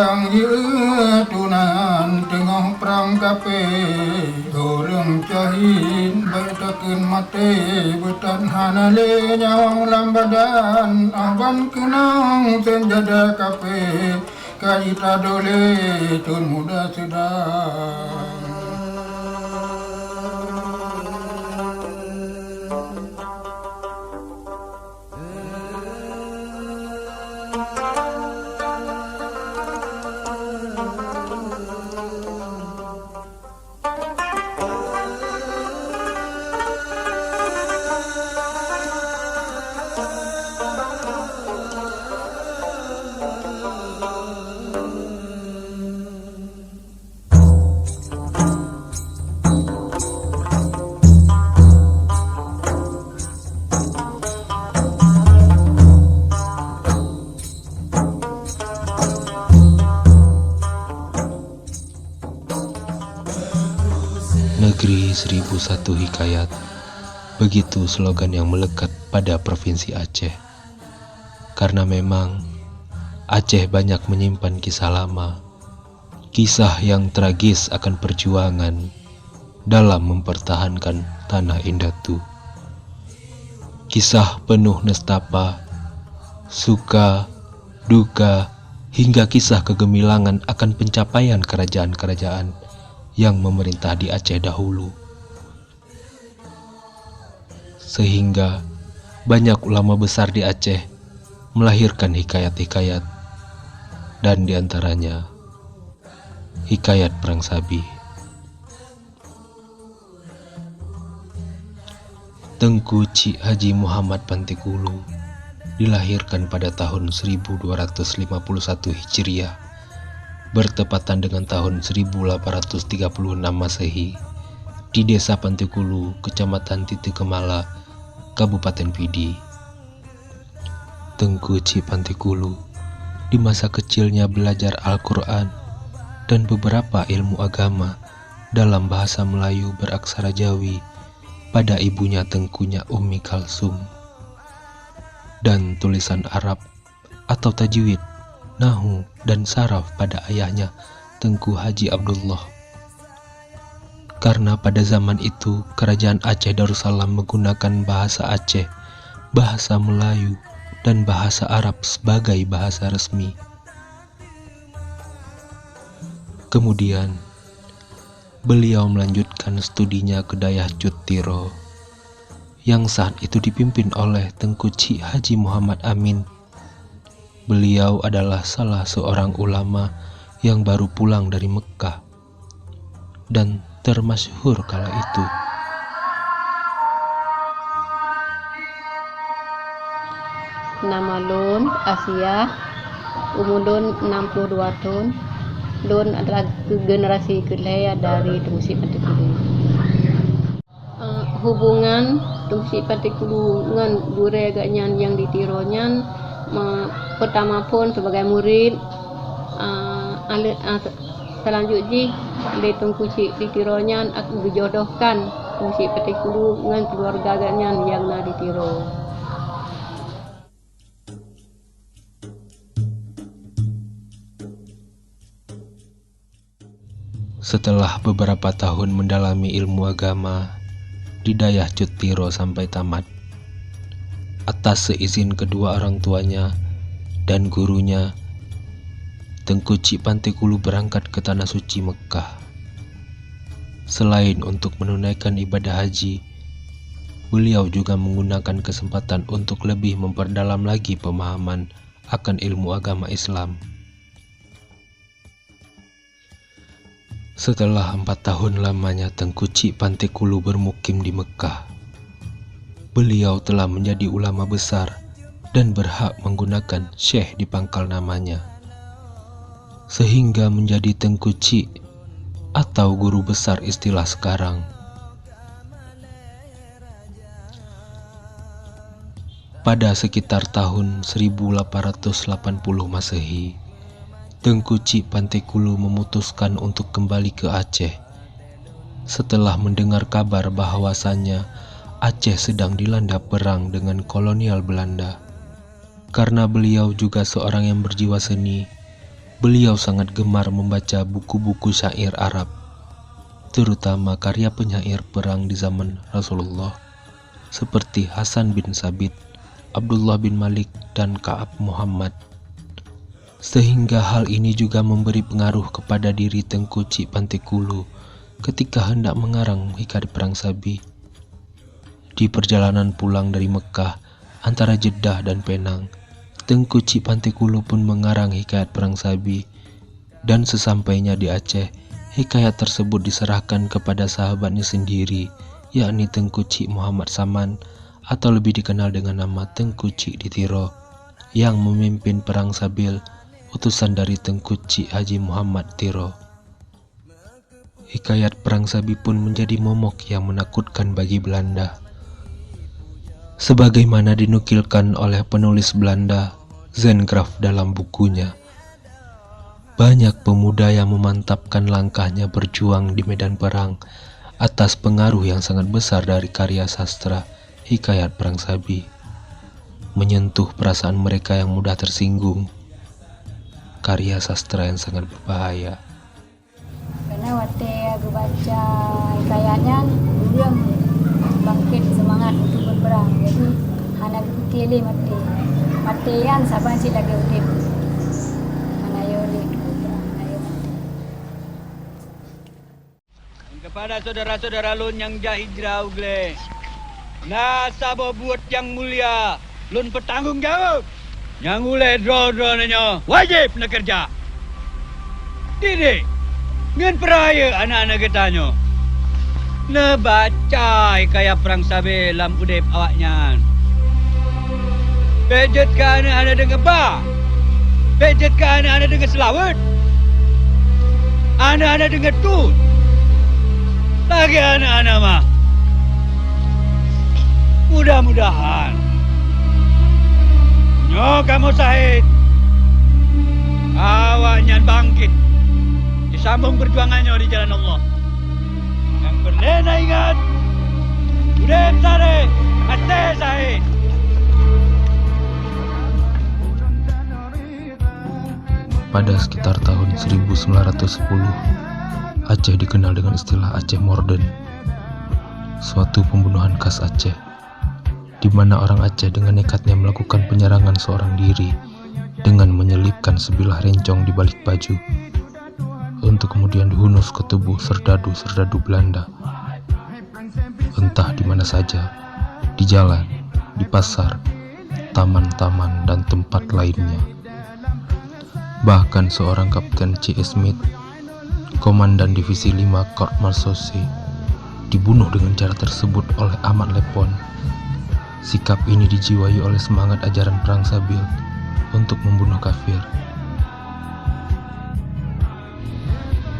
sedang tunan tengah perang kape orang cahin bertakin mate betan hanale nyawang lambadan awan kenang senjada kape kaita dole tun muda sedang. Negeri 1001 Hikayat, begitu slogan yang melekat pada Provinsi Aceh. Karena memang Aceh banyak menyimpan kisah lama, kisah yang tragis akan perjuangan dalam mempertahankan tanah Indatu. Kisah penuh nestapa, suka, duka, hingga kisah kegemilangan akan pencapaian kerajaan-kerajaan yang memerintah di Aceh dahulu. Sehingga banyak ulama besar di Aceh melahirkan hikayat-hikayat, dan diantaranya hikayat Perang Sabi. Tengku Cik Haji Muhammad Pantikulu dilahirkan pada tahun 1251 Hijriah, bertepatan dengan tahun 1836 Masehi, di Desa Pantikulu, Kecamatan Titikemala, Kabupaten Pidi. Tengku Cik Pantikulu di masa kecilnya belajar Al-Quran dan beberapa ilmu agama dalam bahasa Melayu beraksara Jawi pada ibunya Tengkunya Ummi Kalsum, dan tulisan Arab atau tajwid, nahu, dan saraf pada ayahnya Tengku Haji Abdullah. Karena pada zaman itu kerajaan Aceh Darussalam menggunakan bahasa Aceh, bahasa Melayu, dan bahasa Arab sebagai bahasa resmi. Kemudian beliau melanjutkan studinya ke Dayahcut Tiro, yang saat itu dipimpin oleh Tengku Cik Haji Muhammad Amin. Beliau adalah salah seorang ulama yang baru pulang dari Mekah dan termasyhur kala itu. Nama Lun Asia, umur Lun 62 tahun. Lun adalah generasi kedua dari Tengku Cik Pantikulu. Hubungan Tengku Cik Pantikulu dengan guru agaknya yang ditironya, pertama pun sebagai murid, selanjutnya oleh Tengku Cik ditironya aku dijodohkan Tengku Cik Pantikulu dengan keluarga agaknya yang ditiro. Setelah beberapa tahun mendalami ilmu agama di Dayahcut Tiro sampai tamat, atas seizin kedua orang tuanya dan gurunya, Tengku Cik Pantikulu berangkat ke Tanah Suci Mekah. Selain untuk menunaikan ibadah haji, beliau juga menggunakan kesempatan untuk lebih memperdalam lagi pemahaman akan ilmu agama Islam. Setelah 4 tahun lamanya Tengku Cik Pantikulu bermukim di Mekah, beliau telah menjadi ulama besar dan berhak menggunakan syekh di pangkal namanya, sehingga menjadi Tengku Cik atau guru besar istilah sekarang. Pada sekitar tahun 1880 Masehi, Tengku Cik Pantikulu memutuskan untuk kembali ke Aceh setelah mendengar kabar bahwasannya Aceh sedang dilanda perang dengan kolonial Belanda. Karena beliau juga seorang yang berjiwa seni, beliau sangat gemar membaca buku-buku syair Arab, terutama karya penyair perang di zaman Rasulullah seperti Hasan bin Sabit, Abdullah bin Malik, dan Ka'ab Muhammad. Sehingga hal ini juga memberi pengaruh kepada diri Tengku Cik Pantekulu ketika hendak mengarang hikayat perang Sabi. Di perjalanan pulang dari Mekah antara Jeddah dan Penang, Tengku Cik Pantekulu pun mengarang hikayat perang Sabi, dan sesampainya di Aceh, hikayat tersebut diserahkan kepada sahabatnya sendiri, yakni Tengku Cik Muhammad Saman atau lebih dikenal dengan nama Tengku Cik Ditiro, yang memimpin perang Sabil, utusan dari Tengku Cik Haji Muhammad Tiro. Hikayat perang Sabi pun menjadi momok yang menakutkan bagi Belanda. Sebagaimana dinukilkan oleh penulis Belanda Zencraft dalam bukunya, banyak pemuda yang memantapkan langkahnya berjuang di medan perang atas pengaruh yang sangat besar dari karya sastra hikayat perang Sabi, menyentuh perasaan mereka yang mudah tersinggung. Karya sastra yang sangat berbahaya. Karena waktu aku baca hikayatnya, dia bangkit semangat untuk berperang. Jadi anak kecil mati yang saban sih lagi udip. Kepada saudara-saudara lun yang jah hijrah ugle, nasabah buat yang mulia, lun bertanggung jawab. Yang ulai draw-drawnanya wajib nak kerja. Didik, ngan peraya anak-anak kitanya. Na baca hikayat perang Sabi lam udip awaknya. Bejet ke anak-anak dengan bah. Bejet ke anak-anak dengan selawat. Anak-anak dengan tut. Lagi anak-anak mah. Mudah-mudahan nyo kamu Sahid, awaknya bangkit disambung perjuangannya di jalan Allah. Yang berlena ingat, udep sare, hati Sahid. Pada sekitar tahun 1910, Aceh dikenal dengan istilah Aceh Morden, suatu pembunuhan khas Aceh, di mana orang Aceh dengan nekatnya melakukan penyerangan seorang diri dengan menyelipkan sebilah rencong di balik baju, untuk kemudian dihunus ke tubuh serdadu-serdadu Belanda. Entah di mana saja, di jalan, di pasar, taman-taman, dan tempat lainnya. Bahkan seorang Kapten C.S. Smith, Komandan Divisi 5 Court Marsoce, dibunuh dengan cara tersebut oleh Ahmad Lepon. Sikap ini dijiwai oleh semangat ajaran perang Sabil untuk membunuh kafir.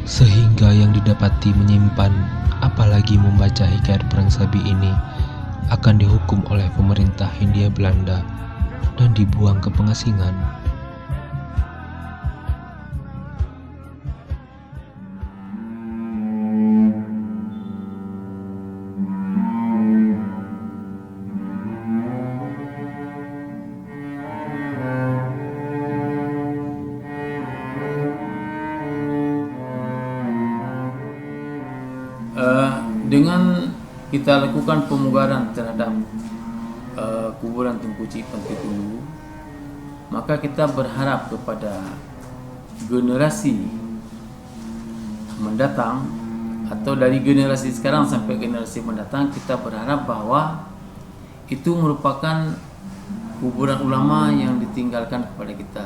Sehingga yang didapati menyimpan, apalagi membaca hikayat perang Sabi ini, akan dihukum oleh pemerintah Hindia Belanda dan dibuang ke pengasingan. Dengan kita lakukan pemugaran terhadap kuburan Tengku Cik Pantekulu, maka kita berharap kepada generasi mendatang atau dari generasi sekarang sampai generasi mendatang, kita berharap bahwa itu merupakan kuburan ulama yang ditinggalkan kepada kita.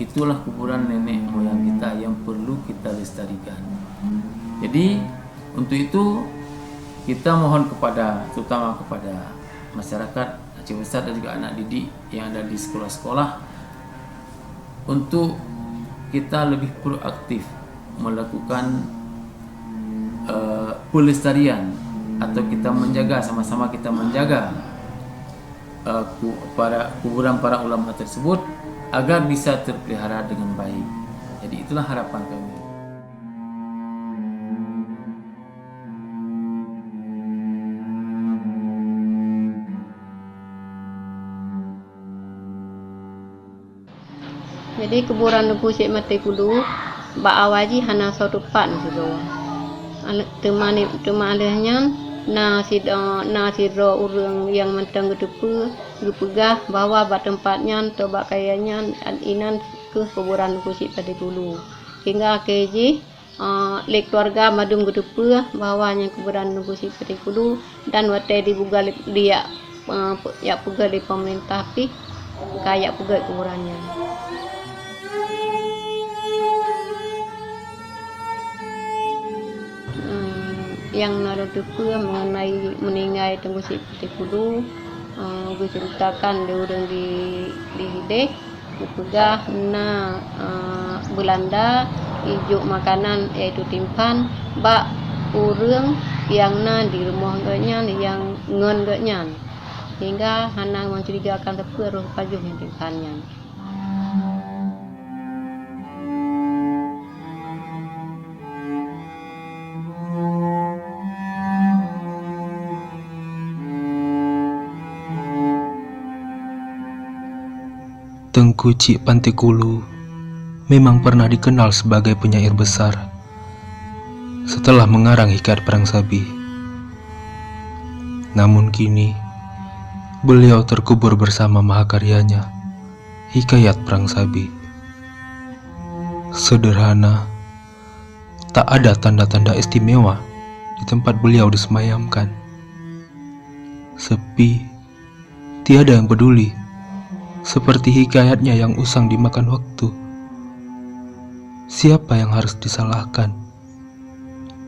Itulah kuburan nenek moyang kita yang perlu kita lestarikan. Jadi untuk itu kita mohon kepada, terutama kepada masyarakat Aceh Besar dan juga anak didik yang ada di sekolah-sekolah, untuk kita lebih proaktif melakukan pelestarian, atau kita menjaga, sama-sama kita menjaga para kuburan para ulama tersebut agar bisa terpelihara dengan baik. Jadi itulah harapan kami. Jadi Jadi kuburan pusik mati kudu ba awaji hana satu pan sudo. Tema alehnya na sidro urang yang mentang gedepu gepegah bahwa ba tempatnya atau ba kayanya inan ke kuburan pusik pada dulu. Hingga keji lek keluarga madum gedepu bahwanya kuburan pusik pada dulu dan wate dibugal dia ya pugal di pemerintah pi kayak pugal kuburannya. Yang nado tepu mengenai meninggal tunggu si putih kudu gue ceritakan dia udah di hidek pegah na Belanda ijuk makanan yaitu timpan bak urang yang na di rumah gaknya yang ngon gaknya hingga hana mencurigakan tepu roh pajuh yang timpannya. Tengku Cik Pantekulu memang pernah dikenal sebagai penyair besar setelah mengarang Hikayat Perang Sabi. Namun kini beliau terkubur bersama mahakaryanya Hikayat Perang Sabi. Sederhana, tak ada tanda-tanda istimewa di tempat beliau disemayamkan. Sepi, tiada yang peduli, seperti hikayatnya yang usang dimakan waktu. Siapa yang harus disalahkan?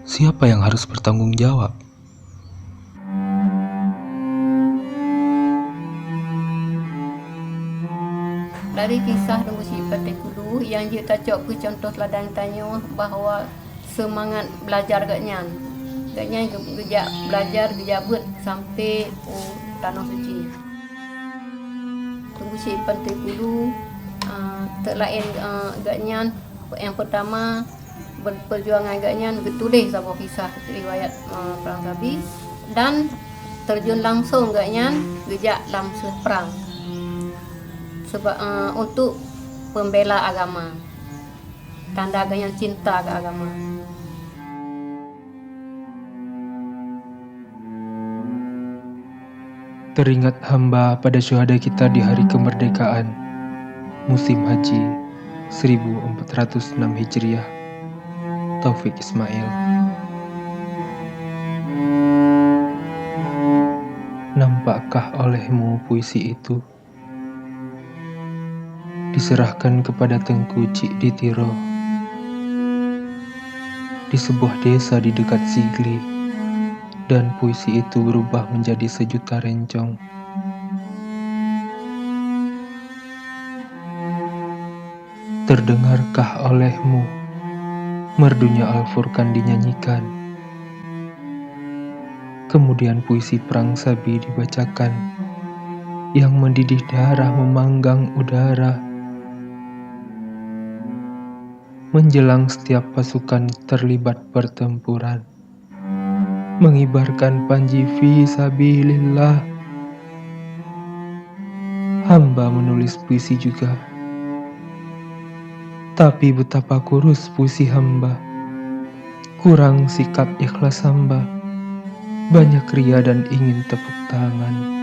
Siapa yang harus bertanggung jawab? Dari kisah Dunggu Si Pantekulu yang kita cok ke contoh ladang tanya bahwa semangat belajar gaknya gejak belajar gejabut sampai tanah suci. Dunggu Si Pantekulu terlain gaknya yang pertama perjuangan gaknya betulis sama kisah riwayat Perang Sabi dan terjun langsung gaknya gejak langsung perang sebab untuk pembela agama, tanda gaknya cinta ke agama. Teringat hamba pada syuhada kita di hari kemerdekaan musim haji 1406 Hijriah, Taufik Ismail. Nampakkah olehmu puisi itu diserahkan kepada Tengku Cik di Tiro, di sebuah desa di dekat Sigli, dan puisi itu berubah menjadi sejuta rencong. Terdengarkah olehmu merdunya Al-Furqan dinyanyikan, kemudian puisi Perang Sabi dibacakan yang mendidih darah memanggang udara menjelang setiap pasukan terlibat pertempuran, mengibarkan panji fi sabilillah. Hamba menulis puisi juga, tapi betapa kurus puisi hamba, kurang sikap ikhlas hamba, banyak ria dan ingin tepuk tangan.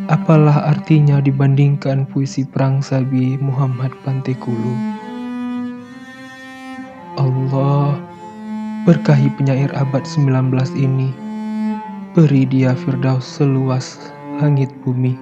Apalah artinya dibandingkan puisi Perang Sabi Muhammad Pantekulu? Allah, berkahi penyair abad 19 ini, beri dia firdaus seluas langit bumi.